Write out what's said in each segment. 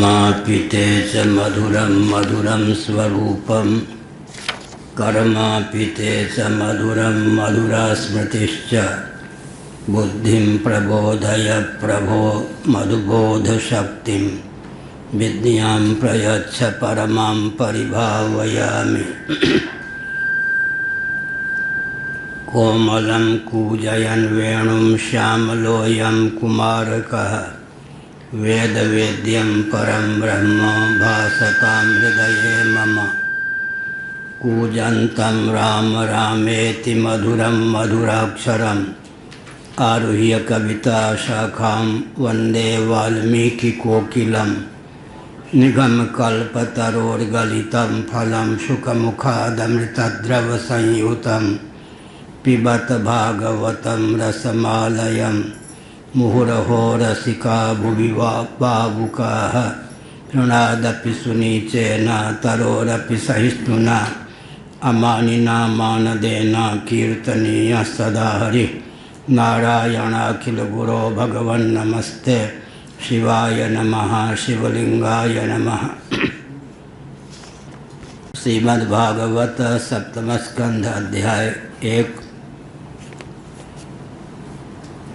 कर्मापिते च मधुरं मधुरं स्वरूपं कर्मापिते च मधुरं मधुरा स्मृतिश्च बुद्धिं प्रबोधय प्रभो मधुबोधशक्तिं विद्यां प्रयच्छ परमां परिभावयामि। कोमलं कूजयन् वेणुं श्यामलोऽयं कुमारकः वेदवेद्यं परं ब्रह्म भासतां हृदये मम। कूजन्तं राम रामेति मधुरं मधुराक्षरम् आरुह्य कविताशाखां वन्दे वाल्मीकिकोकिलं निगमकल्पतरोर्गलितं फलं शुकमुखादमृतद्रवसंयुतं पिबत भागवतं रसमालयं मुहुरहो रसिका भुवि भावुकाः तृणादपि सुनीचेन तरोरपि सहिष्णुना अमानिना मानदेन कीर्तनीयः सदा हरिः। नारायणाखिल गुरो भगवन् नमस्ते शिवाय नमः शिवलिंगाय नमः। श्रीमद्भागवत सप्तम स्कंध अध्याय 1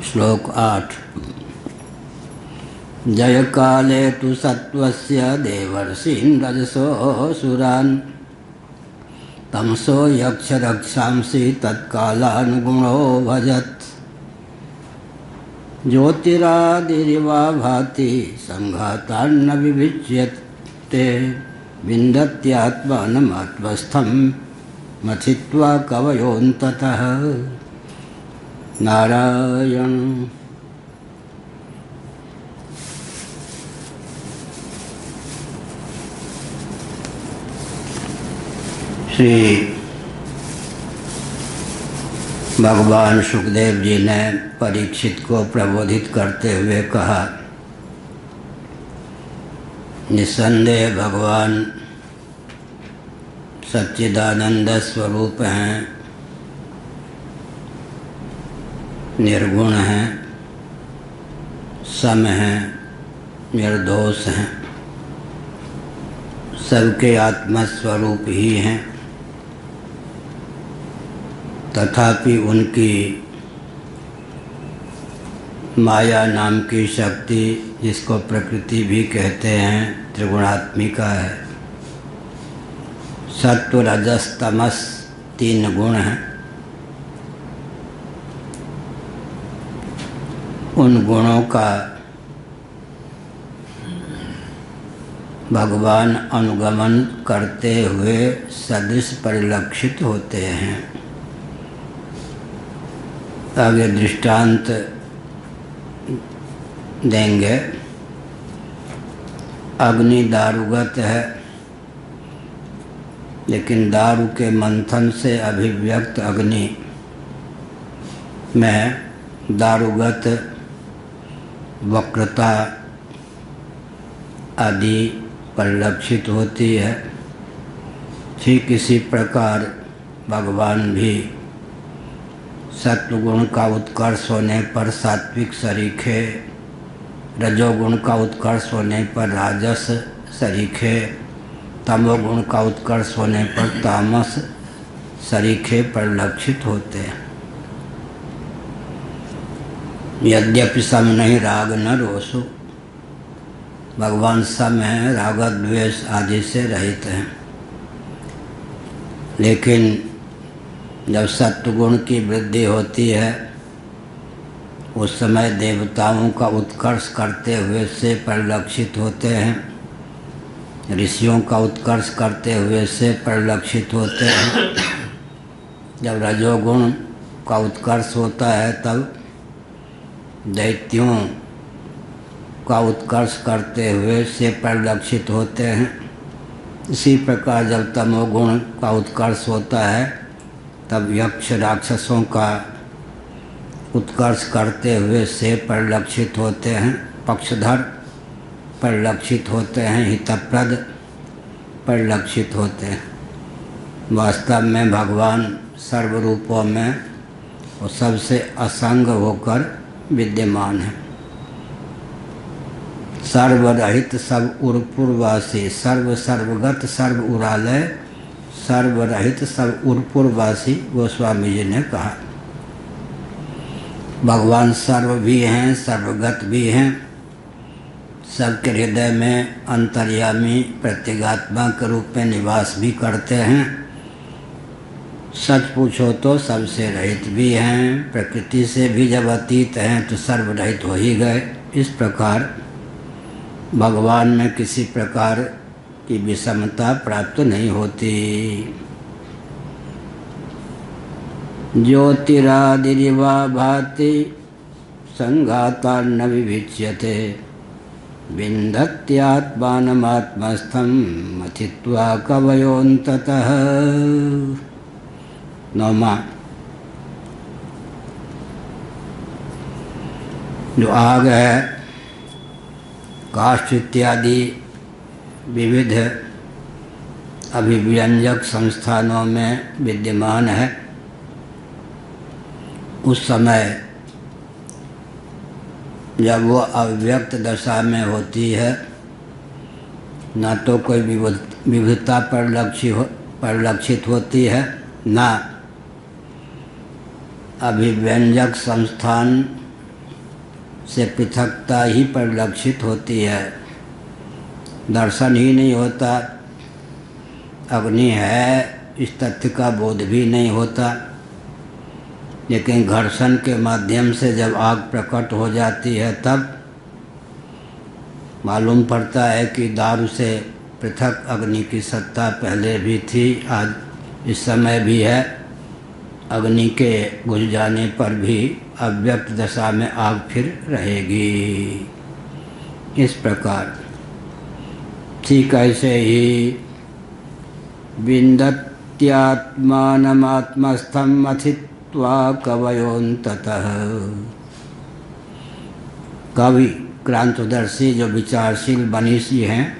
श्लोक 8। जय काले तु सत्वस्य देवर्षीन् रजसोऽसुरान् तमसो यक्ष रक्षांसि तत्कालानुगुणो भजत्। ज्योतिरादिरिवा भाति संघातान्न विविच्यते विन्दत्यात्मानमात्वस्थं मथित्वा कवयोऽन्ततः। नारायण। श्री भगवान सुखदेव जी ने परीक्षित को प्रबोधित करते हुए कहा, निस्संदेह भगवान सच्चिदानंद स्वरूप हैं, निर्गुण हैं, सम हैं, निर्दोष हैं, सबके आत्मस्वरूप ही हैं। तथापि उनकी माया नाम की शक्ति, जिसको प्रकृति भी कहते हैं, त्रिगुणात्मिका है। सत्व रजस तमस 3 गुण हैं। उन गुणों का भगवान अनुगमन करते हुए सदृश परिलक्षित होते हैं। आगे दृष्टांत देंगे। अग्नि दारुगत है, लेकिन दारु के मंथन से अभिव्यक्त अग्नि में दारुगत वक्रता आदि परिलक्षित होती है। ठीक इसी प्रकार भगवान भी सत्वगुण का उत्कर्ष होने पर सात्विक सरीखे, रजोगुण का उत्कर्ष होने पर राजस सरीखे, तमोगुण का उत्कर्ष होने पर तामस सरीखे परिलक्षित होते हैं। यद्यपि सम नहीं राग न रोसु, भगवान सम हैं, राग द्वेष आदि से रहित हैं। लेकिन जब सत्वगुण की वृद्धि होती है, उस समय देवताओं का उत्कर्ष करते हुए से परिलक्षित होते हैं, ऋषियों का उत्कर्ष करते हुए से परिलक्षित होते हैं। जब रजोगुण का उत्कर्ष होता है, तब दैत्यों का उत्कर्ष करते हुए से परिलक्षित होते हैं। इसी प्रकार जब तमोगुण का उत्कर्ष होता है, तब यक्ष राक्षसों का उत्कर्ष करते हुए से परिलक्षित होते हैं। पक्षधर परिलक्षित होते हैं, हितप्रद परिलक्षित होते हैं। वास्तव में भगवान सर्वरूपों में वो सबसे असंग होकर विद्यमान है। सर्वरहित सब उर्पुरवासी, सर्व सर्वगत सर्व उरालय, सर्वरहित सब उर्पुरवासी गोस्वामी जी ने कहा। भगवान सर्व भी हैं, सर्वगत भी हैं, सबके हृदय में अंतर्यामी प्रत्यगात्मा के रूप में निवास भी करते हैं। सच पूछो तो सबसे रहित भी हैं, प्रकृति से भी जब अतीत हैं तो सर्वरहित हो ही गए। इस प्रकार भगवान में किसी प्रकार की विषमता प्राप्त नहीं होती। ज्योतिरादिरिवा भाति संघातार्न विविच्यते, विन्दत्यात्मानमात्मस्थं मथित्वा कवयोऽन्ततः। नौमा, जो आग है काष्ठ इत्यादि विविध अभिव्यंजक संस्थानों में विद्यमान है, उस समय जब वो अव्यक्त दशा में होती है, ना तो कोई विविधता परिलक्षित होती है, ना अभिव्यंजक संस्थान से पृथकता ही परिलक्षित होती है। दर्शन ही नहीं होता, अग्नि है इस तथ्य का बोध भी नहीं होता। लेकिन घर्षण के माध्यम से जब आग प्रकट हो जाती है तब मालूम पड़ता है कि दारू से पृथक अग्नि की सत्ता पहले भी थी, आज इस समय भी है। अग्नि के बुझ जाने पर भी अव्यक्त दशा में आग फिर रहेगी। इस प्रकार ठीक ऐसे ही विन्दत्यात्मानमात्मस्थं मथित्वा कवयोऽन्ततः। कवि क्रांतदर्शी जो विचारशील मनीषी हैं,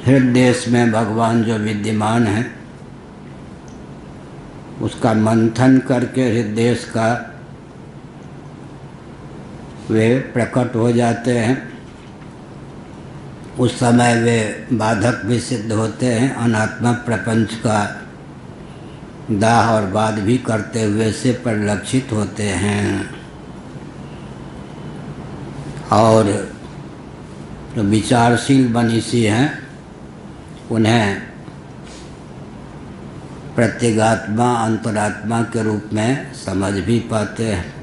हृदय में भगवान जो विद्यमान है उसका मंथन करके हृदय का वे प्रकट हो जाते हैं। उस समय वे बाधक भी सिद्ध होते हैं, अनात्मा प्रपंच का दाह और बाध भी करते हुए से परिलक्षित होते हैं। और जो विचारशील मनीषी हैं उन्हें प्रत्यगात्मा अंतरात्मा के रूप में समझ भी पाते हैं।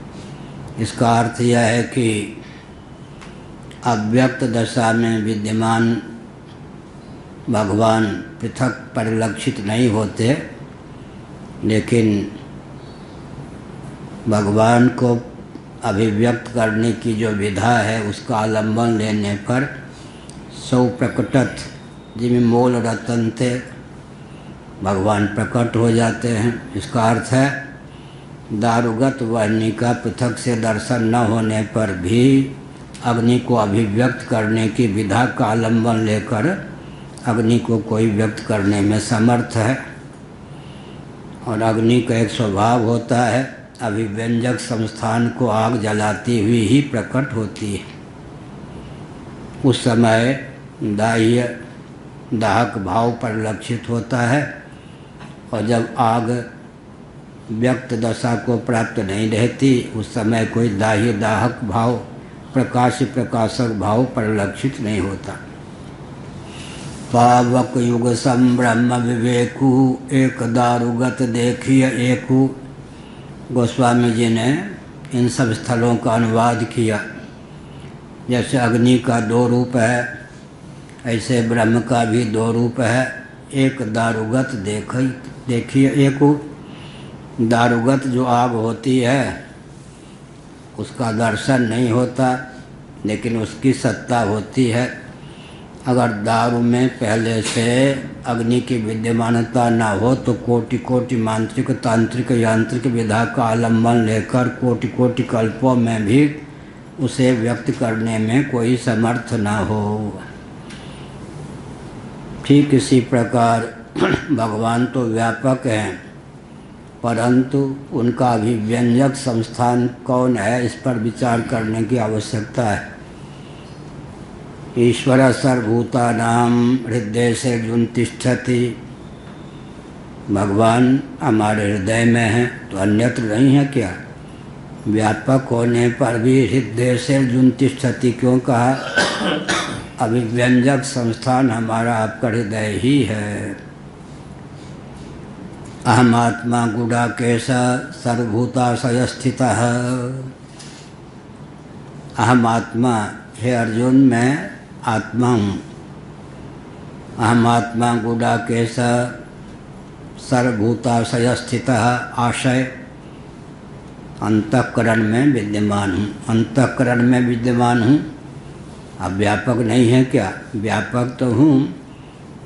इसका अर्थ यह है कि अव्यक्त दशा में विद्यमान भगवान पृथक परिलक्षित नहीं होते, लेकिन भगवान को अभिव्यक्त करने की जो विधा है उसका आलम्बन लेने पर सौ प्रकटत जिनमें मोल रतन थे भगवान प्रकट हो जाते हैं। इसका अर्थ है दारुगत वाहिनी का पृथक से दर्शन न होने पर भी अग्नि को अभिव्यक्त करने की विधा का आलम्बन लेकर अग्नि को कोई व्यक्त करने में समर्थ है। और अग्नि का एक स्वभाव होता है, अभिव्यंजक संस्थान को आग जलाती हुई ही प्रकट होती है। उस समय दाह्य दाहक भाव परिलक्षित होता है, और जब आग व्यक्त दशा को प्राप्त नहीं रहती उस समय कोई दाह्य दाहक भाव प्रकाश प्रकाशक भाव परिलक्षित नहीं होता। पावक युग संब्रह्म विवेकु एक दारुगत देखिए एकु। गोस्वामी जी ने इन सब स्थलों का अनुवाद किया। जैसे अग्नि का दो रूप है, ऐसे ब्रह्म का भी दो रूप है। एक दारुगत देखिए एकु। दारुगत जो आग होती है उसका दर्शन नहीं होता, लेकिन उसकी सत्ता होती है। अगर दारू में पहले से अग्नि की विद्यमानता न हो तो कोटि कोटि मांत्रिक तांत्रिक यांत्रिक विधा का आलम्बन लेकर कोटि कोटि कल्पों में भी उसे व्यक्त करने में कोई समर्थ न हो। ठीक इसी प्रकार भगवान तो व्यापक हैं, परंतु उनका अभिव्यंजक संस्थान कौन है, इस पर विचार करने की आवश्यकता है। ईश्वर सर्वभूतानां हृदय से अर्जुन तिष्ठति, भगवान हमारे हृदय में है तो अन्यत्र नहीं है क्या? व्यापक होने पर भी हृदय से अर्जुन तिष्ठति क्यों कहा? अभिव्यंजक संस्थान हमारा आपका हृदय ही है। अहमात्मा गुडाकेश सर्वभूताशय स्थितः। अहमात्मा, हे अर्जुन मैं आत्मा हूँ। अहमात्मा गुडाकेश सर्वभूताशय स्थितः, आशय अंतःकरण में विद्यमान हूँ। अंतःकरण में विद्यमान हूँ। अब व्यापक नहीं है क्या? व्यापक तो हूँ,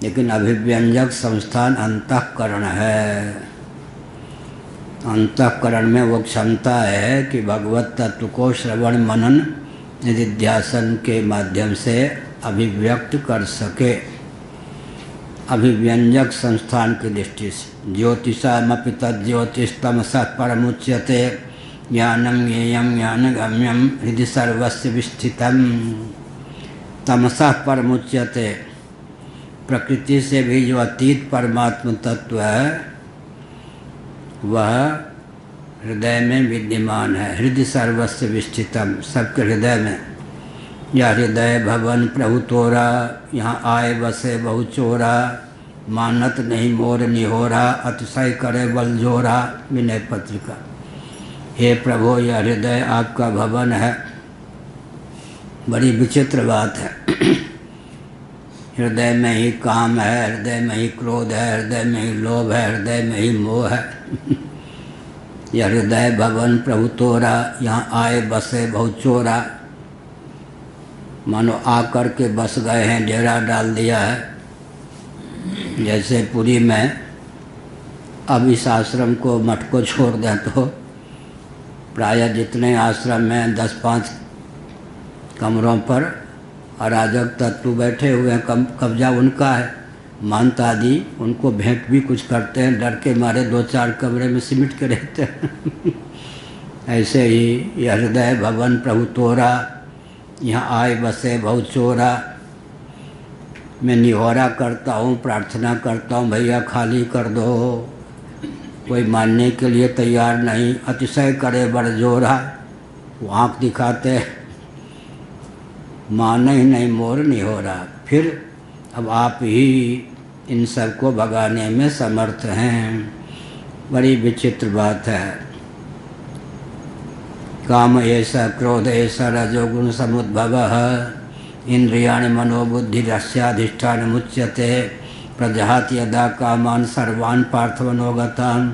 लेकिन अभिव्यंजक संस्थान अंतःकरण है। अंतःकरण में वो क्षमता है कि भगवत तत्व को श्रवण मनन निधिध्यासन के माध्यम से अभिव्यक्त कर सके। अभिव्यंजक संस्थान की दृष्टि से ज्योतिषामपि तज्ज्योतिस्तमसः परमुच्यते, ज्ञानं ज्ञेयं ज्ञानगम्यं हृदि सर्वस्य विस्थितं। तमसः परमुच्यते, प्रकृति से भी जो अतीत परमात्म तत्व है वह हृदय में विद्यमान है। हृदय सर्वस्य विस्थितम, सबके हृदय में। या हृदय भवन प्रभु तोरा, यहाँ आए बसे बहु चोरा, मानत नहीं मोर निहोरा, अतिशय करे बल जोरा। विनय पत्रिका। हे प्रभु, यह हृदय आपका भवन है। बड़ी विचित्र बात है। हृदय में ही काम है, हृदय में ही क्रोध है, हृदय में ही लोभ है, हृदय में ही मोह है। यह हृदय भवन प्रभु तोरा, यहाँ आए बसे बहुत चोरा। मानो आकर के बस गए हैं, डेरा डाल दिया है। जैसे पुरी में अब इस आश्रम को मठ को छोड़ दें तो प्रायः जितने आश्रम हैं 10-5 कमरों पर अराजक तत्व बैठे हुए हैं, कब्जा उनका है। महंत आदि उनको भेंट भी कुछ करते हैं, डर के मारे 2-4 कमरे में सिमट के रहते हैं। ऐसे ही यह हृदय भवन प्रभु तोरा, यहाँ आए बसे बहुत चोरा। मैं निहोरा करता हूँ, प्रार्थना करता हूँ, भैया खाली कर दो। कोई मानने के लिए तैयार नहीं। अतिशय करे बड़ जोरा, वो आँख दिखाते, माने ही नहीं मोर निहोरा। फिर अब आप ही इन सब को भगाने में समर्थ हैं। बड़ी विचित्र बात है। काम ऐसा क्रोध ऐसा रजोगुण समुद्भवः, इंद्रियाणि मनोबुद्धिरस्याधिष्ठान मुच्यते, प्रजहाति यदा कामान सर्वान् पार्थमनोगतान्।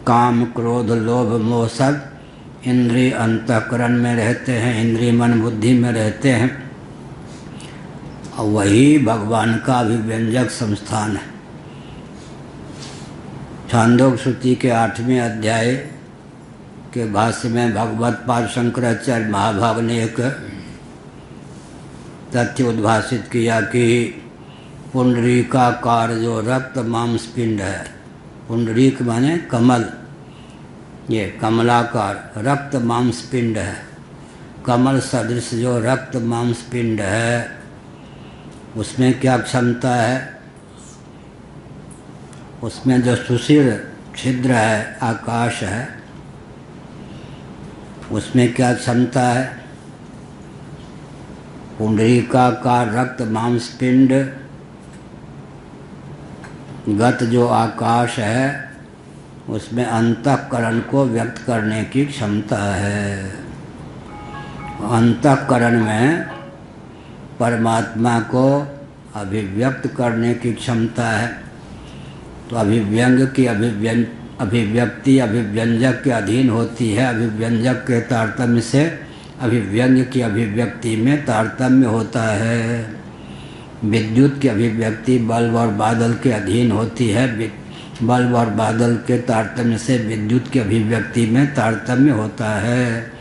काम क्रोध लोभ मोह सब इंद्रिय अंतःकरण में रहते हैं, इंद्रिय मन बुद्धि में रहते हैं। और वही भगवान का अभिव्यंजक संस्थान है। छांदोग्य श्रुति के 8वें अध्याय के भाष्य में भगवत पाद शंकराचार्य महाभाग ने एक तथ्य उद्भाषित किया कि पुंडरीकाकार जो रक्त मांस पिंड है, पुंडरीक माने कमल, ये कमलाकार रक्त मांस पिंड है। कमल सदृश जो रक्त मांस पिंड है उसमें क्या क्षमता है? उसमें जो सुशील छिद्र है, आकाश है, उसमें क्या क्षमता है? पुंडरीकाकार रक्त मांस पिंड गत जो आकाश है उसमें अंतःकरण को व्यक्त करने की क्षमता है। अंतःकरण में परमात्मा को अभिव्यक्त करने की क्षमता है। तो अभिव्यंग की अभिव्यक्ति अभिव्यंजक के अधीन होती है। अभिव्यंजक के तारतम्य से अभिव्यंग की अभिव्यक्ति में तारतम्य होता है। विद्युत की अभिव्यक्ति बल्ब और बादल के अधीन होती है। बल्ब और बादल के तारतम्य से विद्युत की अभिव्यक्ति में तारतम्य होता है।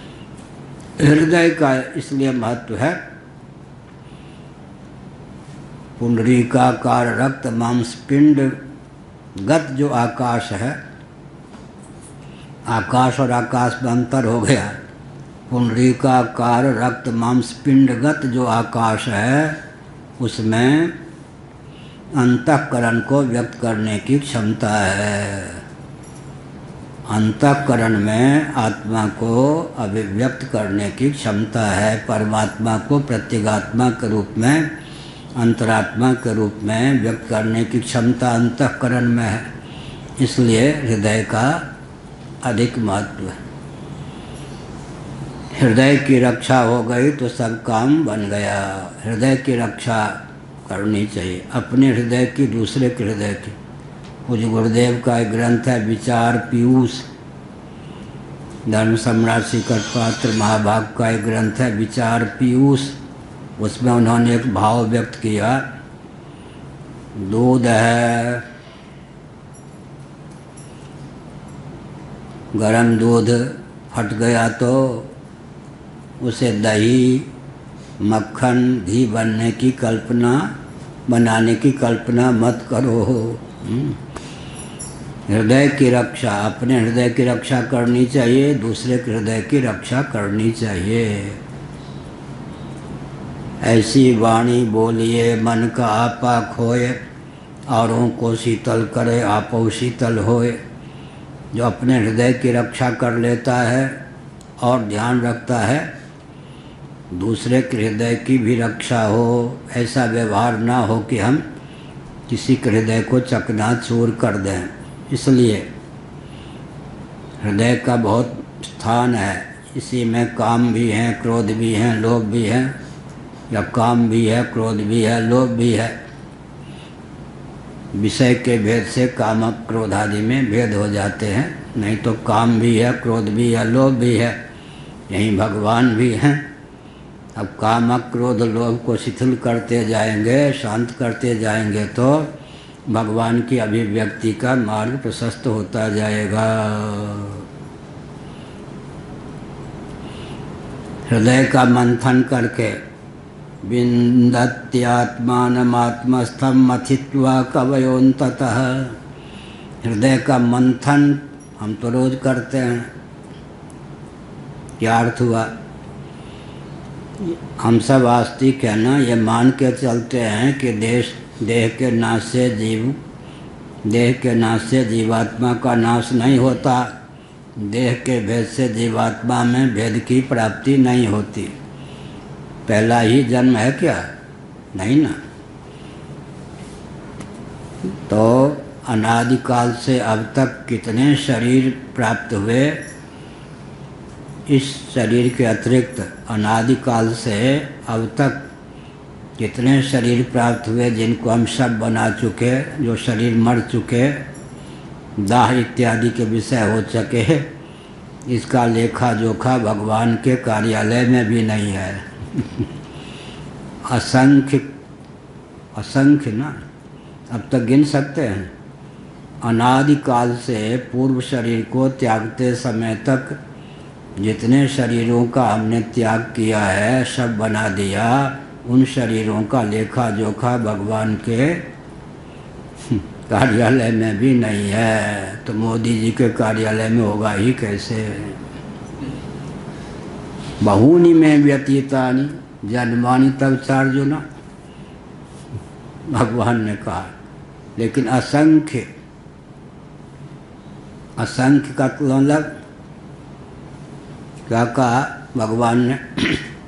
हृदय का इसलिए महत्व है। पुंडरीकाकार रक्त मांस पिंड गत जो आकाश है आकाश और आकाश में अंतर हो गया। पुंडरीकाकार रक्त मांस पिंडगत जो आकाश है उसमें अंतःकरण को व्यक्त करने की क्षमता है। अंतःकरण में आत्मा को अभिव्यक्त करने की क्षमता है। परमात्मा को प्रत्यगात्मा के रूप में, अंतरात्मा के रूप में व्यक्त करने की क्षमता अंतःकरण में है। इसलिए हृदय का अधिक महत्व है। हृदय की रक्षा हो गई तो सब काम बन गया। हृदय की रक्षा करनी चाहिए, अपने हृदय की, दूसरे के हृदय की। पूज्य गुरुदेव का एक ग्रंथ है विचार पीयूष, धर्म सम्राट श्रीकरपात्र महाभाग का एक ग्रंथ है विचार पीयूष। उसमें उन्होंने एक भाव व्यक्त किया, दूध है, गरम दूध फट गया तो उसे दही, मक्खन, घी बनाने की कल्पना मत करो। हृदय की रक्षा, अपने हृदय की रक्षा करनी चाहिए, दूसरे के हृदय की रक्षा करनी चाहिए। ऐसी वाणी बोलिए मन का आपा खोए, औरों को शीतल करे आपो शीतल होए। जो अपने हृदय की रक्षा कर लेता है और ध्यान रखता है दूसरे के हृदय की भी रक्षा हो। ऐसा व्यवहार ना हो कि हम किसी के हृदय को चकनाचूर कर दें। इसलिए हृदय का बहुत स्थान है। इसी में काम भी है, क्रोध भी है, लोभ भी है, या काम भी है, क्रोध भी है, लोभ भी है। विषय के भेद से काम क्रोध आदि में भेद हो जाते हैं। नहीं तो काम भी है, क्रोध भी है, लोभ भी है, यहीं भगवान भी हैं। अब काम क्रोध लोभ को शिथिल करते जाएंगे, शांत करते जाएंगे तो भगवान की अभिव्यक्ति का मार्ग प्रशस्त होता जाएगा। हृदय का मंथन करके विन्दत्यात्मानमात्मस्थं मथित्वा कवयोन्ततः। हृदय का मंथन हम तो रोज करते हैं। क्या अर्थ हुआ? हम सब आस्तिक है ना, ये मान के चलते हैं कि देह के नाश से जीवात्मा का नाश नहीं होता, देह के भेद से जीवात्मा में भेद की प्राप्ति नहीं होती। पहला ही जन्म है क्या? नहीं ना। तो अनादिकाल से अब तक कितने शरीर प्राप्त हुए, इस शरीर के अतिरिक्त अनादिकाल से अब तक कितने शरीर प्राप्त हुए जिनको हम सब बना चुके, जो शरीर मर चुके, दाह इत्यादि के विषय हो सके। इसका लेखा जोखा भगवान के कार्यालय में भी नहीं है। असंख्य ना, अब तक गिन सकते हैं। अनादिकाल से पूर्व शरीर को त्यागते समय तक जितने शरीरों का हमने त्याग किया है, सब बना दिया, उन शरीरों का लेखा जोखा भगवान के कार्यालय में भी नहीं है। तो मोदी जी के कार्यालय में होगा ही कैसे? बहूनि में व्यतीतानि जन्मानि तब चार्जुना, भगवान ने कहा। लेकिन असंख्य का मतलब क्या कहा भगवान ने?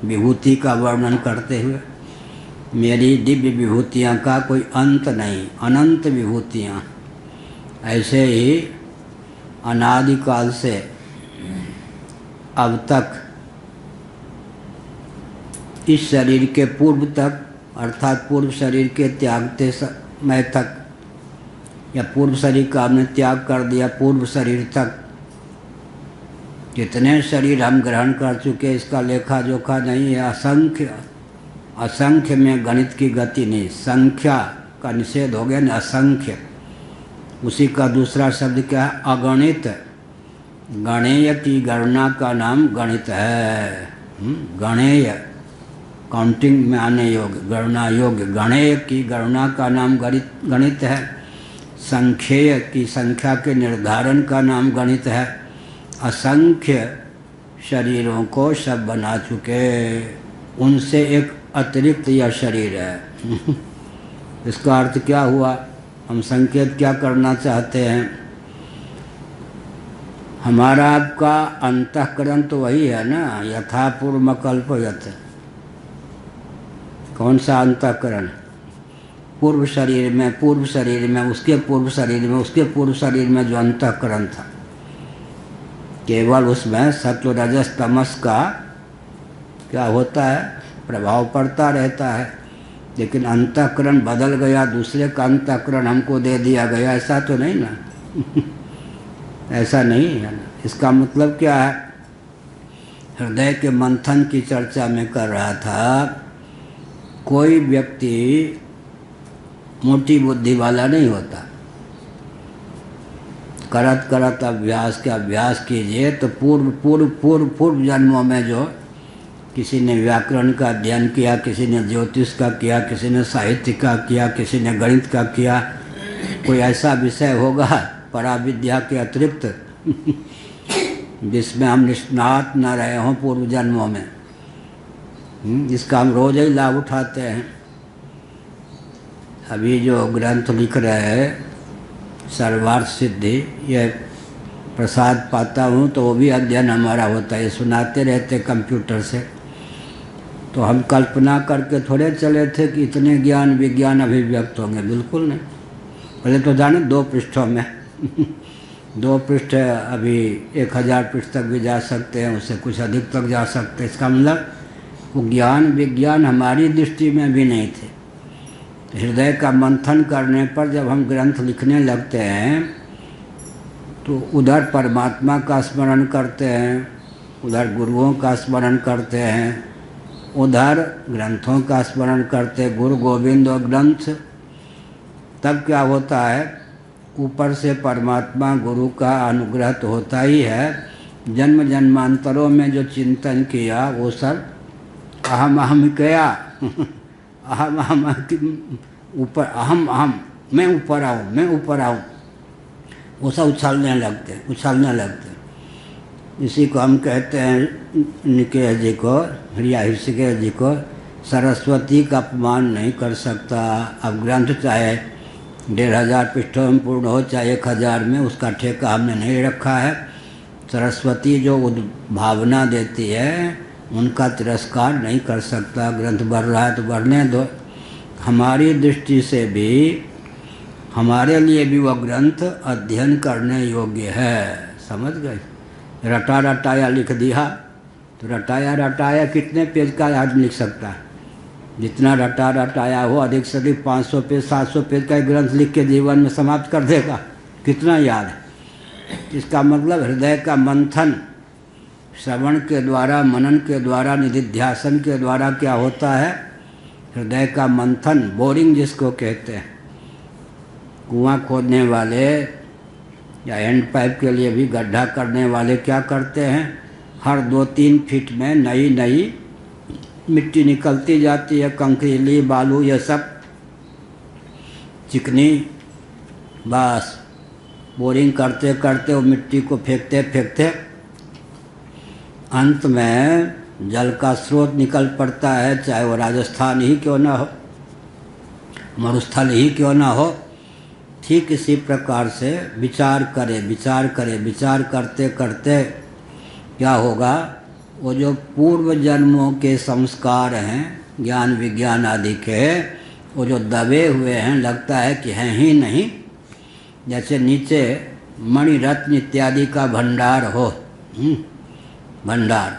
विभूति का वर्णन करते हुए, मेरी दिव्य विभूतियाँ का कोई अंत नहीं, अनंत विभूतियाँ। ऐसे ही अनादिकाल से अब तक, इस शरीर के पूर्व तक, अर्थात पूर्व शरीर के त्यागते समय तक, या पूर्व शरीर का हमने त्याग कर दिया, पूर्व शरीर तक कितने शरीर हम ग्रहण कर चुके, इसका लेखा जोखा नहीं है। असंख्य में गणित की गति नहीं, संख्या का निषेध हो गया ना, असंख्य। उसी का दूसरा शब्द क्या है? अगणित। गणेय की गणना का नाम गणित है। गणेय, काउंटिंग में आने योग्य, गणना योग्य। गणेय की गणना का नाम गणित है। संख्येय की संख्या के निर्धारण का नाम गणित है। असंख्य शरीरों को सब बना चुके, उनसे एक अतिरिक्त यह शरीर है। इसका अर्थ क्या हुआ? हम संकेत क्या करना चाहते हैं? हमारा आपका अंतःकरण तो वही है ना, यथा पूर्व कल्पयत। कौन सा अंतःकरण? पूर्व शरीर में, पूर्व शरीर में, उसके पूर्व शरीर में, उसके पूर्व शरीर में जो अंतःकरण था, केवल उसमें सत्व रजस तमस का क्या होता है? प्रभाव पड़ता रहता है। लेकिन अंतःकरण बदल गया, दूसरे का अंतःकरण हमको दे दिया गया, ऐसा तो नहीं ना। ऐसा नहीं है ना। इसका मतलब क्या है? हृदय के मंथन की चर्चा में कर रहा था, कोई व्यक्ति मोटी बुद्धि वाला नहीं होता। करत करत अभ्यास के अभ्यास कीजिए तो पूर्व जन्मों में जो किसी ने व्याकरण का अध्ययन किया, किसी ने ज्योतिष का किया, किसी ने साहित्य का किया, किसी ने गणित का किया, कोई ऐसा विषय होगा पराविद्या के अतिरिक्त जिसमें हम निष्णात न रहे हों पूर्व जन्मों में, जिसका हम रोज ही लाभ उठाते हैं। अभी जो ग्रंथ लिख रहे हैं सर्वार्थ सिद्धि, यह प्रसाद पाता हूँ तो वो भी अध्ययन हमारा होता है, ये सुनाते रहते कंप्यूटर से। तो हम कल्पना करके थोड़े चले थे कि इतने ज्ञान विज्ञान अभिव्यक्त होंगे, बिल्कुल नहीं। पहले तो जाने 2 पृष्ठों में 2 पृष्ठ, अभी 1000 पृष्ठ तक भी जा सकते हैं, उससे कुछ अधिक तक जा सकते हैं। इसका मतलब वो ज्ञान विज्ञान हमारी दृष्टि में भी नहीं थे। हृदय का मंथन करने पर जब हम ग्रंथ लिखने लगते हैं तो उधर परमात्मा का स्मरण करते हैं, उधर गुरुओं का स्मरण करते हैं, उधर ग्रंथों का स्मरण करते हैं, गुरु गोविंद और ग्रंथ। तब क्या होता है? ऊपर से परमात्मा गुरु का अनुग्रह तो होता ही है, जन्म जन्मांतरों में जो चिंतन किया वो सब अहम अहम किया अहम अहम ऊपर, अहम मैं ऊपर आऊँ, मैं ऊपर आऊँ, वो सब उछलने लगते। इसी को हम कहते हैं, निकेश जी को, ऋषिकेश जी को, सरस्वती का अपमान नहीं कर सकता। अब ग्रंथ चाहे 1500 पृष्ठों में पूर्ण हो, चाहे 1000 में, उसका ठेका हमने नहीं रखा है। सरस्वती जो भावना देती है उनका तिरस्कार नहीं कर सकता। ग्रंथ बढ़ रहा है तो बढ़ने दो। हमारी दृष्टि से भी, हमारे लिए भी वह ग्रंथ अध्ययन करने योग्य है। समझ गए? रटा रटाया लिख दिया तो रटाया कितने पेज का आदमी लिख सकता है? जितना रटा रटाया हो, अधिक से अधिक 500 पेज 700 पेज का ग्रंथ लिख के जीवन में समाप्त कर देगा। कितना याद है? इसका मतलब हृदय का मंथन श्रवण के द्वारा, मनन के द्वारा, निधिध्यासन के द्वारा क्या होता है? हृदय का मंथन, बोरिंग जिसको कहते हैं। कुआं खोदने वाले या हैंड पाइप के लिए भी गड्ढा करने वाले क्या करते हैं? हर 2-3 फीट में नई नई मिट्टी निकलती जाती है, कंकरीली, बालू, ये सब चिकनी। बस बोरिंग करते करते वो मिट्टी को फेंकते फेंकते अंत में जल का स्रोत निकल पड़ता है, चाहे वो राजस्थान ही क्यों ना हो, मरुस्थल ही क्यों ना हो। ठीक इसी प्रकार से विचार करते करते क्या होगा? वो जो पूर्व जन्मों के संस्कार हैं, ज्ञान विज्ञान आदि के, वो जो दबे हुए हैं, लगता है कि हैं ही नहीं। जैसे नीचे मणि रत्न इत्यादि का भंडार हो, भंडार,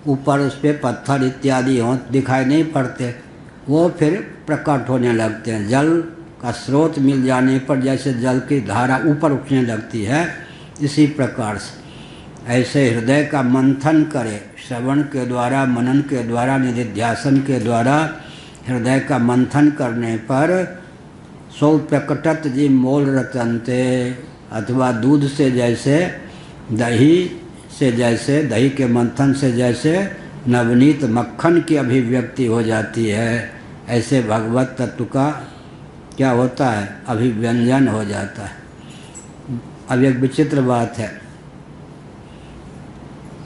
ऊपर उस पर पत्थर इत्यादि हों, दिखाई नहीं पड़ते, वो फिर प्रकट होने लगते हैं। जल का स्रोत मिल जाने पर जैसे जल की धारा ऊपर उठने लगती है, इसी प्रकार से ऐसे हृदय का मंथन करे, श्रवण के द्वारा, मनन के द्वारा, निधिध्यासन के द्वारा हृदय का मंथन करने पर सौ प्रकटत जी मोल रतनते, अथवा दूध से जैसे, दही से जैसे, दही के मंथन से जैसे नवनीत मक्खन की अभिव्यक्ति हो जाती है, ऐसे भगवत तत्व का क्या होता है? अभिव्यंजन हो जाता है। अब एक विचित्र बात है,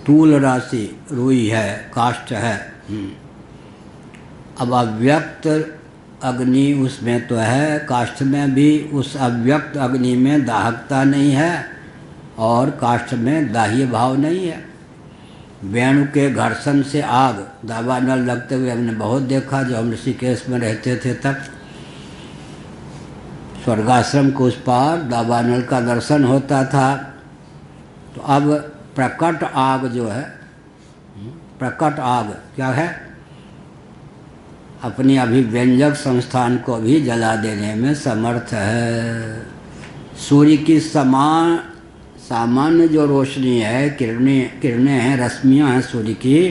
तूल राशि रुई है, काष्ठ है। अब अव्यक्त अग्नि उसमें तो है, काष्ठ में भी उस अव्यक्त अग्नि में दाहकता नहीं है और काष्ठ में दाह्य भाव नहीं है। वेणु के घर्षण से आग, दावानल लगते हुए हमने बहुत देखा जब हम ऋषिकेश में रहते थे तब। स्वर्गाश्रम के उस पार दावानल का दर्शन होता था। तो अब प्रकट आग जो है, प्रकट आग क्या है, अपनी अभिव्यंजक संस्थान को भी जला देने में समर्थ है। सूर्य की सामान्य जो रोशनी है, किरणें हैं, रश्मियां हैं सूर्य की,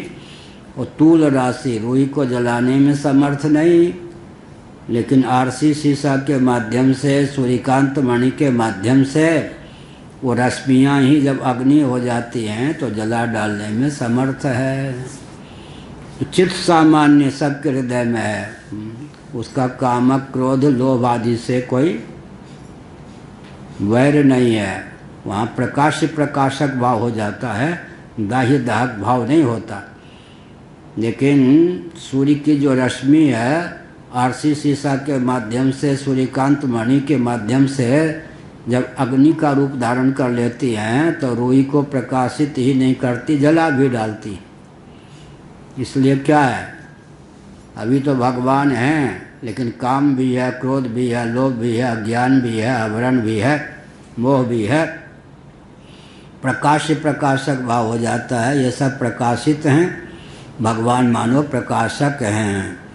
वो तूल राशि रुई को जलाने में समर्थ नहीं, लेकिन आरसी सीसा के माध्यम से, सूर्यकांत मणि के माध्यम से वो रश्मियां ही जब अग्नि हो जाती हैं तो जला डालने में समर्थ है। चित्त सामान्य सबके हृदय में है, उसका कामक क्रोध लोभ आदि से कोई वैर नहीं है। वहाँ प्रकाश प्रकाशक भाव हो जाता है, दाह्य दाहक भाव नहीं होता। लेकिन सूर्य की जो रश्मि है, आरसी सीसा के माध्यम से, सूर्यकांत मणि के माध्यम से जब अग्नि का रूप धारण कर लेती हैं तो रुई को प्रकाशित ही नहीं करती, जला भी डालती। इसलिए क्या है, अभी तो भगवान हैं, लेकिन काम भी है, क्रोध भी है, लोभ भी है, अज्ञान भी है, आवरण भी है, मोह भी है। प्रकाश प्रकाशक भाव हो जाता है। ये सब प्रकाशित हैं, भगवान मानो प्रकाशक हैं।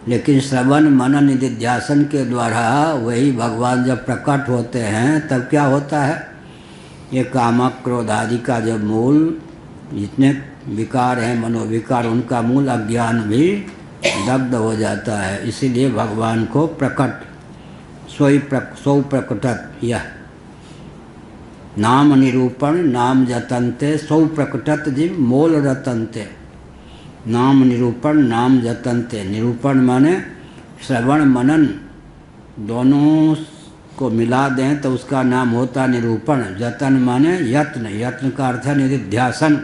लेकिन श्रवण मनन निधिध्यासन के द्वारा वही भगवान जब प्रकट होते हैं तब क्या होता है, ये कामक क्रोध आदि का जो मूल जितने विकार हैं, मनोविकार, उनका मूल अज्ञान भी दग्ध हो जाता है। इसीलिए भगवान को प्रकट सौ प्रकटत, यह नाम निरूपण नाम जतनते सौ प्रकटत जीव मोल रतनते। नाम निरूपण नाम जतनते, निरूपण माने श्रवण मनन दोनों को मिला दें तो उसका नाम होता निरूपण। जतन माने यत्न, यत्न का अर्थ है निधिध्यासन।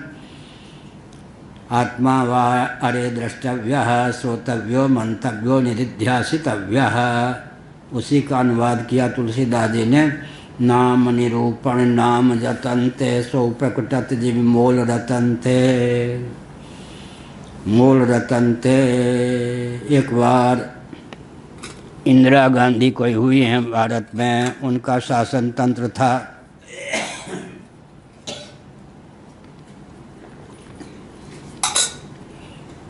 आत्मा वा अरे द्रष्टव्यः श्रोतव्यो मंतव्यो निधिध्यासितव्यः, उसी का अनुवाद किया तुलसीदास जी ने। नाम निरूपण नाम जतनते सो प्रकटत जीव मोल रतनते, मोल रतनते। एक बार इंदिरा गांधी कोई हुई हैं भारत में, उनका शासन तंत्र था।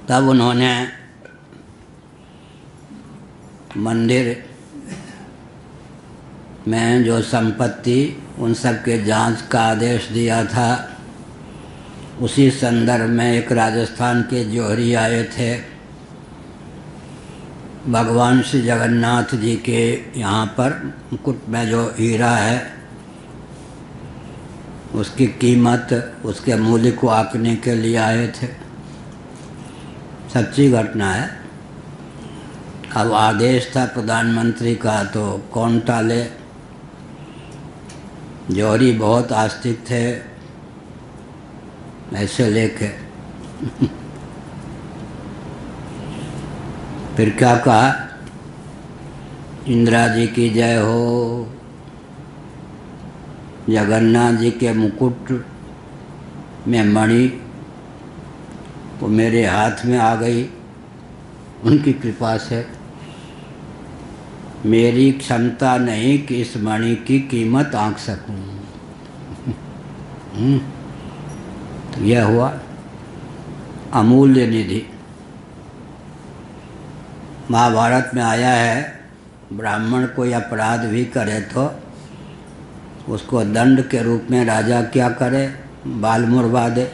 तब उन्होंने मंदिर में जो संपत्ति उन सब के जांच का आदेश दिया था। उसी संदर्भ में एक राजस्थान के जौहरी आए थे। भगवान श्री जगन्नाथ जी के यहाँ पर मुकुट में जो हीरा है उसकी कीमत, उसके मूल्य को आंकने के लिए आए थे। सच्ची घटना है। अब आदेश था प्रधानमंत्री का तो कौन टाले। जौहरी बहुत आस्तिक थे, ऐसे लेके फिर क्या कहा, इंदिरा जी की जय हो। जगन्नाथ जी के मुकुट में मणि वो मेरे हाथ में आ गई, उनकी कृपा से। मेरी क्षमता नहीं कि इस मणि की कीमत आंक सकूं। तो यह हुआ अमूल्य निधि। महाभारत में आया है, ब्राह्मण कोई अपराध भी करे तो उसको दंड के रूप में राजा क्या करे, बाल मुड़वा दे।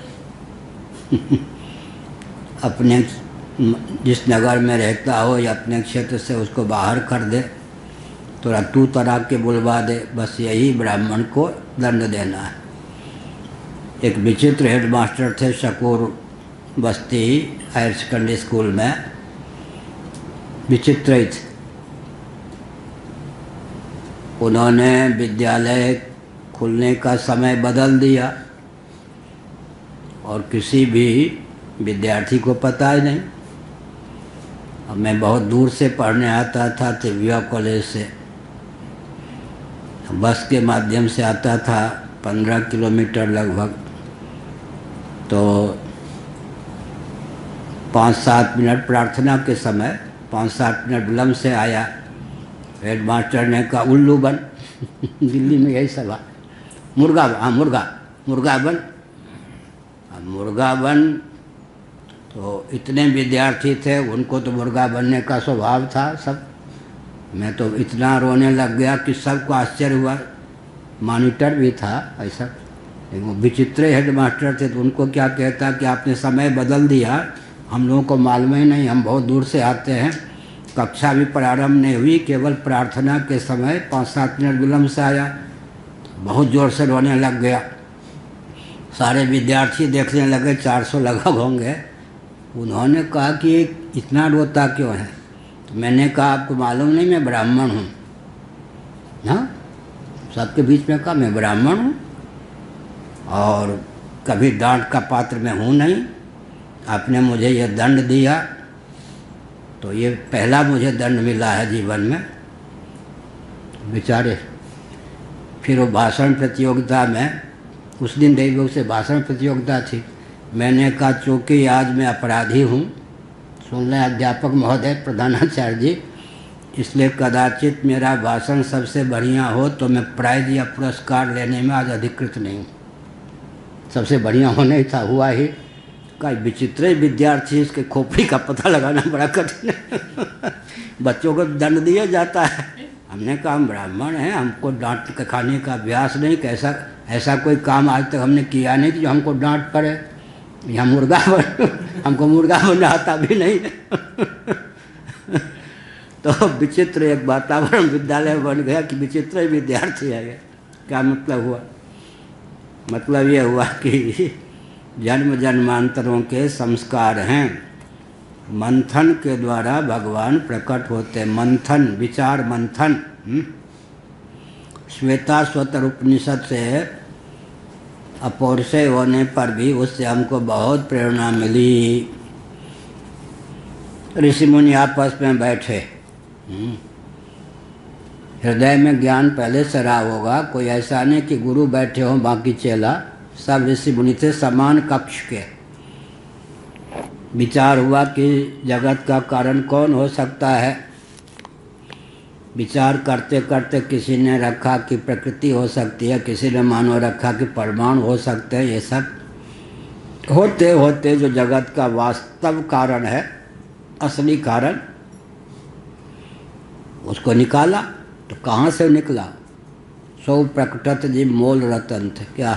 अपने जिस नगर में रहता हो या अपने क्षेत्र से उसको बाहर कर दे, तो तू तराक के बुलवा दे। बस यही ब्राह्मण को दंड देना है। एक विचित्र हेडमास्टर थे शकूर बस्ती हायर सेकेंडरी स्कूल में, विचित्र ही थे। उन्होंने विद्यालय खुलने का समय बदल दिया और किसी भी विद्यार्थी को पता ही नहीं। अब मैं बहुत दूर से पढ़ने आता था तिविया कॉलेज से, बस के माध्यम से आता था 15 किलोमीटर लगभग। तो 5-7 मिनट प्रार्थना के समय 5-7 मिनट विलम्ब से आया। हेड मास्टर ने कहा उल्लू बन दिल्ली में यही सभा, मुर्गा बन। अब मुर्गा बन, तो इतने विद्यार्थी थे, उनको तो मुर्गा बनने का स्वभाव था सब। मैं तो इतना रोने लग गया कि सबको आश्चर्य हुआ। मॉनिटर भी था ऐसा, लेकिन वो विचित्र हेड मास्टर थे, तो उनको क्या कहता कि आपने समय बदल दिया, हम लोगों को मालूम ही नहीं, हम बहुत दूर से आते हैं। कक्षा भी प्रारंभ नहीं हुई, केवल प्रार्थना के समय 5-7 मिनट विलम्ब से आया। बहुत ज़ोर से रोने लग गया। सारे विद्यार्थी देखने लगे, 400 लगभग होंगे। उन्होंने कहा कि इतना रोता क्यों है? तो मैंने कहा आपको मालूम नहीं मैं ब्राह्मण हूँ। हाँ, सबके बीच में कहा मैं ब्राह्मण हूँ और कभी डांट का पात्र मैं हूँ नहीं। आपने मुझे ये दंड दिया, तो ये पहला मुझे दंड मिला है जीवन में। बेचारे फिर वो भाषण प्रतियोगिता में, उस दिन देवयोग से भाषण प्रतियोगिता थी। मैंने कहा चूँकि आज मैं अपराधी हूँ, सुन लें अध्यापक महोदय, प्रधानाचार्य जी, इसलिए कदाचित मेरा भाषण सबसे बढ़िया हो तो मैं प्राइज या पुरस्कार लेने में आज अधिकृत नहीं हूँ। सबसे बढ़िया होने ही था, हुआ ही। का विचित्र विद्यार्थी, इसके खोपड़ी का पता लगाना बड़ा कठिन है। बच्चों को दंड दिया जाता है। हमने कहा हम ब्राह्मण हैं, हमको डांट खाने का अभ्यास नहीं, कैसा ऐसा कोई काम आज तक हमने किया नहीं कि जो हमको डांट पड़े। यहाँ मुर्गा हमको मुर्गा बनना आता भी नहीं। तो विचित्र एक वातावरण विद्यालय बन गया कि विचित्र विद्यार्थी है। क्या मतलब हुआ? मतलब ये हुआ कि जन्म जन्मांतरों के संस्कार हैं, मंथन के द्वारा भगवान प्रकट होते। मंथन, विचार मंथन। श्वेताश्वतर उपनिषद से अपौरुषेय होने पर भी उससे हमको बहुत प्रेरणा मिली। ऋषि मुनि आपस में बैठे, हृदय में ज्ञान पहले से रहा होगा। कोई ऐसा नहीं कि गुरु बैठे हों बाकी चेला, सब ऋषि मुनि थे समान कक्ष के। विचार हुआ कि जगत का कारण कौन हो सकता है। विचार करते करते किसी ने रखा कि प्रकृति हो सकती है, किसी ने मानो रखा कि परमाणु हो सकते हैं। ये सब होते होते जो जगत का वास्तव कारण है, असली कारण, उसको निकाला। तो कहाँ से निकला? सो प्रकटत जी मोल रतन थे। क्या?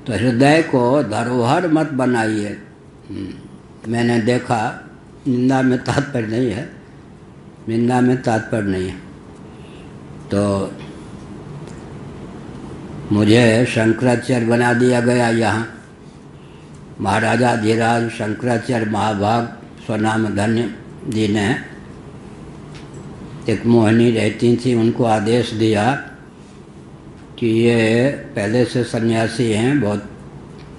तो हृदय को धरोहर मत बनाइए। मैंने देखा, निंदा में तात्पर्य नहीं है, निंदा में तात्पर्य नहीं है। तो मुझे शंकराचार्य बना दिया गया यहाँ। महाराजा धीराज शंकराचार्य महाभाग स्वनाम धन्य जी ने, एक मोहिनी रहती थी, उनको आदेश दिया कि ये पहले से सन्यासी हैं, बहुत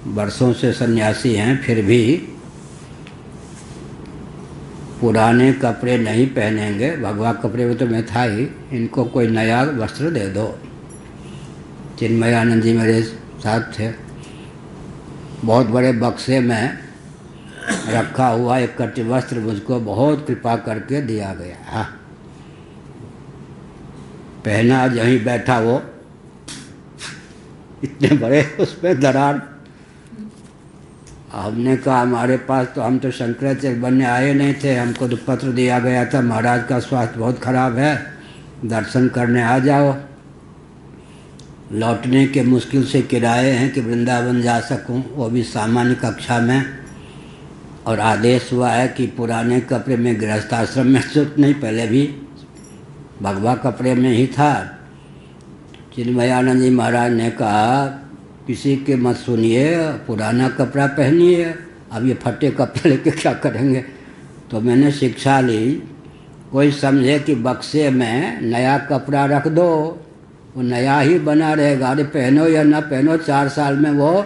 वर्षों से सन्यासी हैं, फिर भी पुराने कपड़े नहीं पहनेंगे। भगवा कपड़े में तो मैं था ही, इनको कोई नया वस्त्र दे दो। चिन्मयानंद जी मेरे साथ थे। बहुत बड़े बक्से में रखा हुआ एक कटी वस्त्र मुझको बहुत कृपा करके दिया गया। हाँ, पहना, यहीं बैठा वो, इतने बड़े उसमें दरार। हमने कहा हमारे पास तो, हम तो शंकराचार्य बनने आए नहीं थे, हमको तो पत्र दिया गया था महाराज का स्वास्थ्य बहुत खराब है, दर्शन करने आ जाओ। लौटने के मुश्किल से किराए हैं कि वृंदावन जा सकूं, वो भी सामान्य कक्षा में। और आदेश हुआ है कि पुराने कपड़े में गृहस्थाश्रम में सूट नहीं, पहले भी भगवा कपड़े में ही था। चिन्मयानंद जी महाराज ने कहा किसी के मत सुनिए, पुराना कपड़ा पहनिए, अब ये फटे कपड़े लेके क्या करेंगे। तो मैंने शिक्षा ली, कोई समझे कि बक्से में नया कपड़ा रख दो, वो नया ही बना रहेगा। अरे पहनो या ना पहनो, 4 साल में वो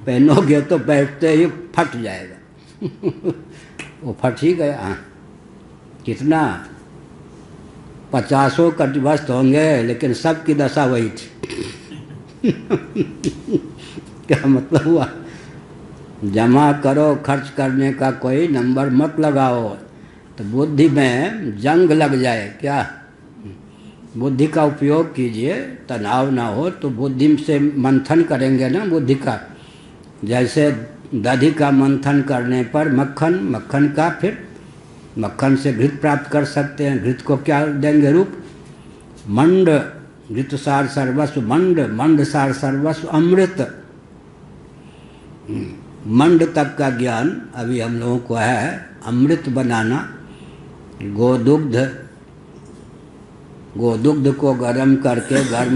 पहनोगे तो बैठते ही फट जाएगा। वो फट ही गया। हाँ, कितना 50 कटिबस्त होंगे, लेकिन सबकी दशा वही थी। क्या मतलब हुआ? जमा करो, खर्च करने का कोई नंबर मत लगाओ, तो बुद्धि में जंग लग जाए। क्या? बुद्धि का उपयोग कीजिए, तनाव ना हो तो बुद्धि से मंथन करेंगे ना बुद्धि का। जैसे दही का मंथन करने पर मक्खन, मक्खन का फिर मक्खन से घृत प्राप्त कर सकते हैं। घृत को क्या देंगे रूप? मंड, घृत सार सर्वस्व मंड, मंड सार सर्वस्व अमृत। मंड तक का ज्ञान अभी हम लोगों को है। अमृत बनाना, गोदुग्ध को गर्म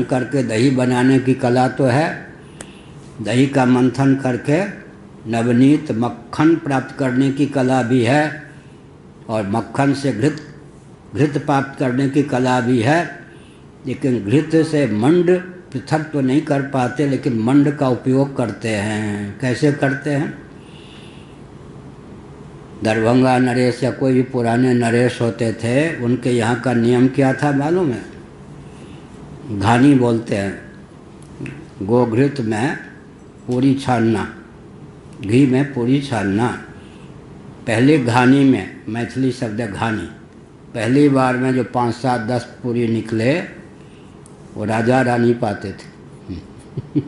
करके दही बनाने की कला तो है। दही का मंथन करके नवनीत मक्खन प्राप्त करने की कला भी है, और मक्खन से घृत प्राप्त करने की कला भी है। लेकिन घृत से मंड पृथक तो नहीं कर पाते, लेकिन मंड का उपयोग करते हैं। कैसे करते हैं? दरभंगा नरेश या कोई भी पुराने नरेश होते थे, उनके यहाँ का नियम क्या था मालूम है? घानी बोलते हैं। गोघृत में पूरी छानना, घी में पूरी छानना। पहली घानी में, मैथिली शब्द है घानी, पहली बार में जो 5, 7, 10 पूरी निकले वो राजा रानी पाते थे।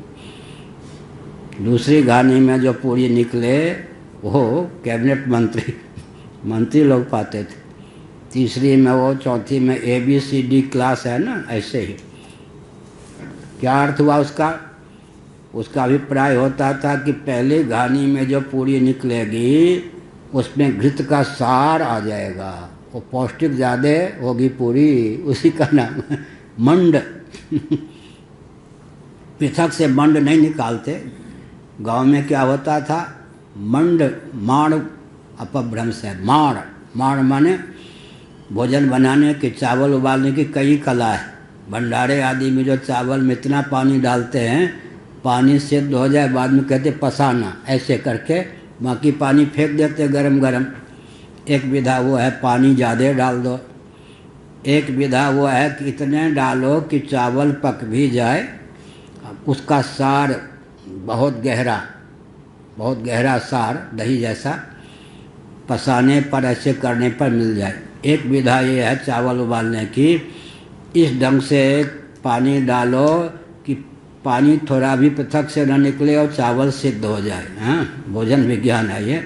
दूसरी घानी में जो पूरी निकले वो कैबिनेट मंत्री लोग पाते थे। तीसरी में वो, चौथी में ABCD क्लास है ना, ऐसे ही। क्या अर्थ हुआ उसका? उसका अभिप्राय होता था कि पहले घानी में जो पूरी निकलेगी उसमें घृत का सार आ जाएगा, वो पौष्टिक ज़्यादा होगी पूरी, उसी का नाम है मंड। पृथक से मंड नहीं निकालते। गांव में क्या होता था? मंड, माण अपभ्रंश है। माण माने भोजन बनाने की, चावल उबालने की कई कला है। भंडारे आदि में जो चावल में इतना पानी डालते हैं, पानी सिद्ध हो जाए, बाद में कहते पसाना, ऐसे करके बाकी पानी फेंक देते गरम गरम। एक विधा वो है पानी ज़्यादा डाल दो, एक विधा वो है कि इतने डालो कि चावल पक भी जाए, उसका सार बहुत गहरा सार दही जैसा पसाने पर, ऐसे करने पर मिल जाए। एक विधा ये है चावल उबालने की, इस ढंग से पानी डालो कि पानी थोड़ा भी पृथक से न निकले और चावल सिद्ध हो जाए। हाँ, भोजन विज्ञान है ये।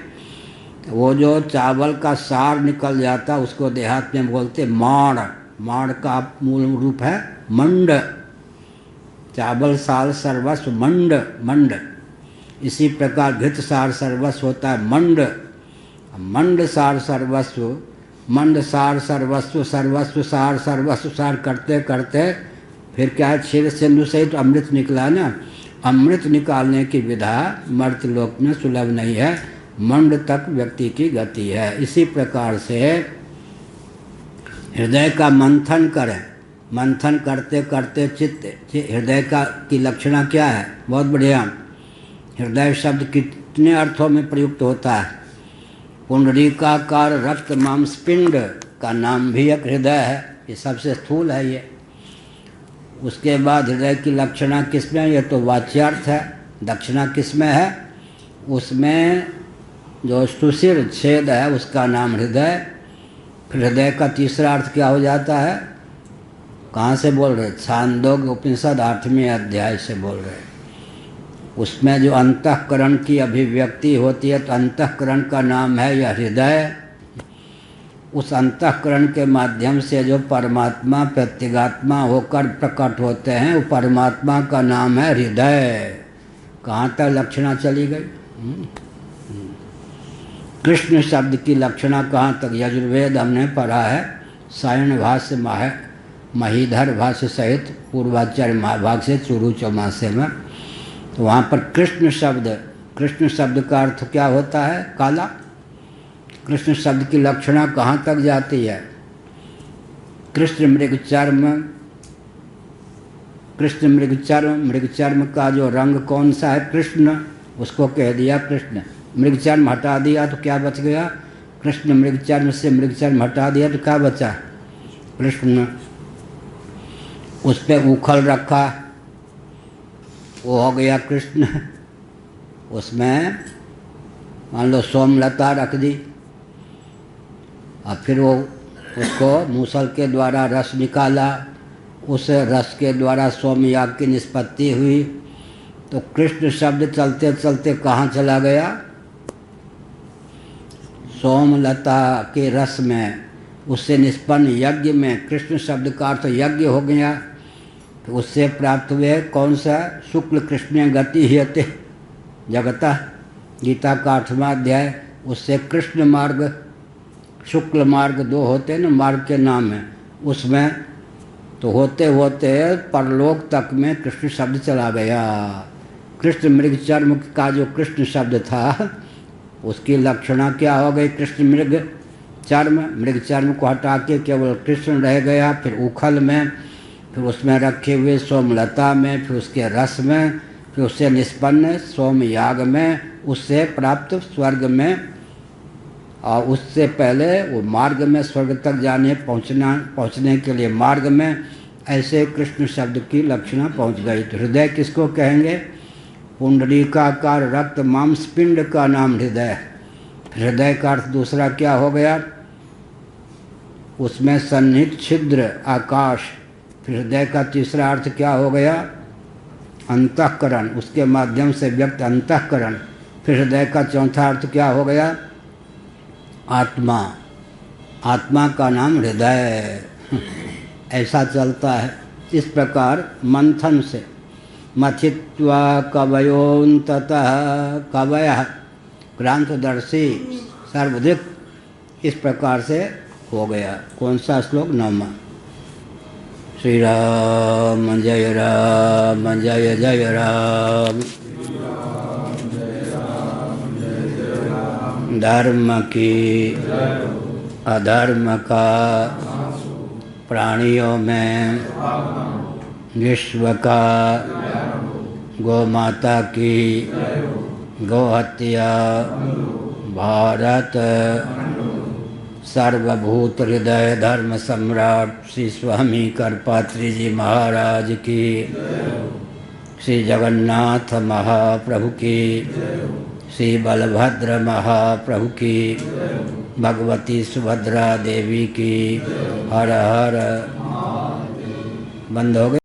वो जो चावल का सार निकल जाता उसको देहात में बोलते माण। माण का मूल रूप है मंड। चावल सार सर्वस्व मंड। इसी प्रकार घृत सार सर्वस्व होता है मंड। मंड सार सर्वस्व, मंड सार सर्वस्व, सर्वस्व सार, सर्वस्व सार करते करते फिर क्या है? क्षीर सिंधु सहित तो अमृत निकला ना। अमृत निकालने की विधा मर्त्यलोक में सुलभ नहीं है, मंड तक व्यक्ति की गति है। इसी प्रकार से हृदय का मंथन करें। मंथन करते करते चित्त, हृदय का की लक्षणा क्या है? बहुत बढ़िया। हृदय शब्द कितने अर्थों में प्रयुक्त होता है? पुंडरीकाकार रक्त मांसपिंड का नाम भी एक हृदय है, ये सबसे स्थूल है ये। उसके बाद हृदय की लक्षणा किसमें? ये तो वाच्यार्थ है। दक्षिणा किसमें है? उसमें जो सुशिर छेद है उसका नाम हृदय। फिर हृदय का तीसरा अर्थ क्या हो जाता है? कहाँ से बोल रहे? छांदोग्य उपनिषद 8वें अध्याय से बोल रहे। उसमें जो अंतःकरण की अभिव्यक्ति होती है, तो अंतःकरण का नाम है यह हृदय। उस अंतःकरण के माध्यम से जो परमात्मा प्रत्यगात्मा होकर प्रकट होते हैं, वो परमात्मा का नाम है हृदय। कहाँ तक लक्षणा चली गई? कृष्ण शब्द की लक्षणा कहाँ तक? यजुर्वेद हमने पढ़ा है, सायण भाष्य महीधर भाष्य सहित पूर्वाचार्य महाभाग से चुरू चौमासे में। तो वहाँ पर कृष्ण शब्द का अर्थ क्या होता है? काला। कृष्ण शब्द की लक्षणा कहाँ तक जाती है? कृष्ण मृगचर्म का जो रंग कौन सा है? कृष्ण। उसको कह दिया कृष्ण। मृगचर्म हटा दिया तो क्या बच गया? कृष्ण। मृगचर्म से मृगचर्म हटा दिया तो क्या बचा? कृष्ण। उस पर उखल रखा, वो हो गया कृष्ण। उसमें मान लो सोमलता रख दी, और फिर वो उसको मूसल के द्वारा रस निकाला, उस रस के द्वारा सोमयाग की निष्पत्ति हुई। तो कृष्ण शब्द चलते चलते कहाँ चला गया? सोमलता के रस में, उससे निष्पन्न यज्ञ में। कृष्ण शब्द का अर्थ यज्ञ हो गया। तो उससे प्राप्त हुए कौन सा? शुक्ल कृष्ण गति हीयते जगता, गीता का 8वां अध्याय। उससे कृष्ण मार्ग, शुक्ल मार्ग दो होते हैं ना, मार्ग के नाम है। उसमें तो होते होते परलोक तक में कृष्ण शब्द चला गया। कृष्ण मृगचर्म का जो कृष्ण शब्द था, उसकी लक्षणा क्या हो गई? कृष्ण मृग चर्म, मृगचर्म को हटा के केवल कृष्ण रह गया। फिर उखल में, फिर उसमें रखे हुए सोमलता में, फिर उसके रस में, फिर उससे निष्पन्न सोमयाग में, उससे प्राप्त स्वर्ग में, और उससे पहले वो मार्ग में, स्वर्ग तक पहुँचने के लिए मार्ग में। ऐसे कृष्ण शब्द की लक्षणा पहुँच गई। तो हृदय किसको कहेंगे? पुंडरीकाकार रक्त मांस पिंड का नाम हृदय। हृदय का अर्थ दूसरा क्या हो गया? उसमें सन्निहित छिद्र आकाश। फिर हृदय का तीसरा अर्थ क्या हो गया? अंतःकरण, उसके माध्यम से व्यक्त अंतःकरण। फिर हृदय का चौथा अर्थ क्या हो गया? आत्मा। आत्मा का नाम हृदय। ऐसा चलता है। इस प्रकार मंथन से मथित्वा कवयोन्ततः कवयः क्रांतदर्शी सर्वधिक, इस प्रकार से हो गया। कौन सा श्लोक? 9वां। श्री राम जय राम जय जय राम। धर्म की अधर्म का प्राणियों में, विश्व का, गौ माता की, गोहत्या, भारत, सर्वभूत हृदय धर्म सम्राट श्री स्वामी करपात्री जी महाराज की, श्री जगन्नाथ महाप्रभु की, श्री बलभद्र महाप्रभु की, भगवती सुभद्रा देवी की। हर हर। बंद हो गए।